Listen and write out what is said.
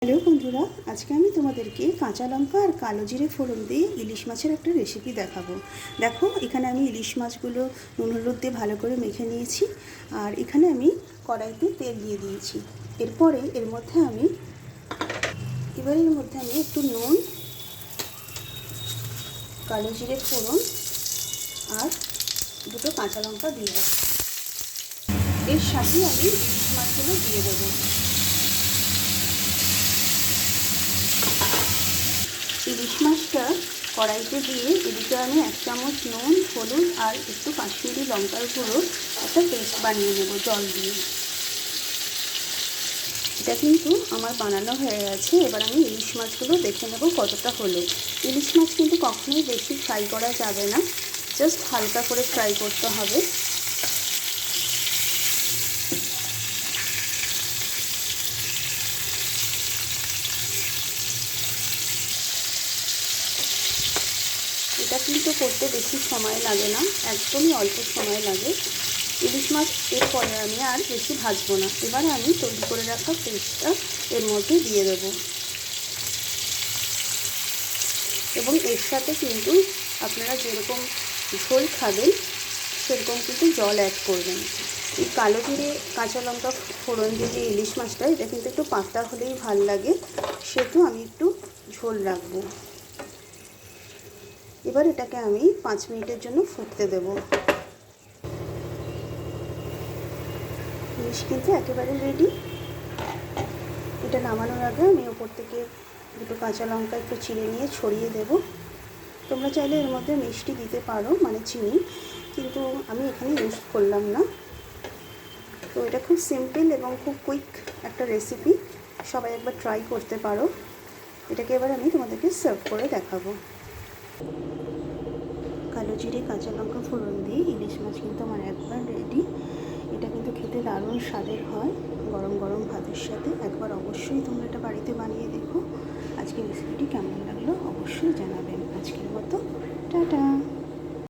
Hello বন্ধুরা, আজকে আমি তোমাদেরকে কাঁচা লঙ্কা আর কালো জিরে ফোড়ন দিয়ে ইলিশ মাছের একটা রেসিপি দেখাবো। দেখো, এখানে আমি ইলিশ মাছগুলো নুন হলুদ দিয়ে ভালো করে মেখে নিয়েছি। আর এখানে আমি কড়াইতে তেল দিয়ে দিয়েছি। এরপরে এর মধ্যে আমি একটু নুন, কালো জিরে ফোড়ন আর দুটো কাঁচা লঙ্কা দিয়ে দেবো। এর সাথে আমি ইলিশ মাছগুলো দিয়ে দেবো। ইলিশ মাছটা কড়াইতে দিয়ে এদিকে আমি 1 চামচ নুন, হলুদ আর একটু কাশ্মীরি লঙ্কার গুঁড়ো একটা পেস্ট বানিয়ে নেব জল দিয়ে। এটা কিন্তু আমার বানানো হয়ে গেছে। এবার আমি ইলিশ মাছগুলো দেখে নেব কতটা হলো। ইলিশ মাছ কিন্তু কখনোই বেশি ফ্রাই করা যাবে না, জাস্ট হালকা করে ফ্রাই করতে হবে। এটা কিন্তু করতে বেশি সময় লাগে না, একদমই অল্প সময় লাগে। ইলিশ মাছ এরপরে আমি আর বেশি ভাজবো না। এবার আমি তৈরি করে রাখা পেস্টটা এর মধ্যে দিয়ে দেবো এবং এর সাথে কিন্তু আপনারা যেরকম ঝোল খাবেন সেরকম কিন্তু জল অ্যাড করবেন। এই কালো জিরে কাঁচা লঙ্কা ফোড়ন দিয়ে যে ইলিশ মাছটা, এটা কিন্তু একটু পাতলা হলেই ভাল লাগে, সেহেতু আমি একটু ঝোল রাখবো। এবার এটাকে আমি 5 মিনিটের জন্য ফুটতে দেব। ইলিশ কিন্তু একেবারে রেডি। এটা নামানোর আগে আমি ওপর থেকে দুটো কাঁচা লঙ্কা একটু চিড়ে নিয়ে ছড়িয়ে দেব। তোমরা চাইলে এর মধ্যে মিষ্টি দিতে পারো, মানে চিনি, কিন্তু আমি এখানে ইউজ করলাম না। তো এটা খুব সিম্পল এবং খুব কুইক একটা রেসিপি, সবাই একবার ট্রাই করতে পারো। এটাকে এবার আমি তোমাদেরকে সার্ভ করে দেখাবো। কালো জিরে কাঁচা লঙ্কা ফোড়ন দিয়ে ইলিশ মাছ কিন্তু আমার একবার রেডি। এটা কিন্তু খেতে দারুণ স্বাদের হয় গরম গরম ভাতের সাথে। একবার অবশ্যই তোমরা এটা বাড়িতে বানিয়ে দেখো। আজকের রেসিপিটি কেমন লাগলো অবশ্যই জানাবেন। আজকের মতো টাটা।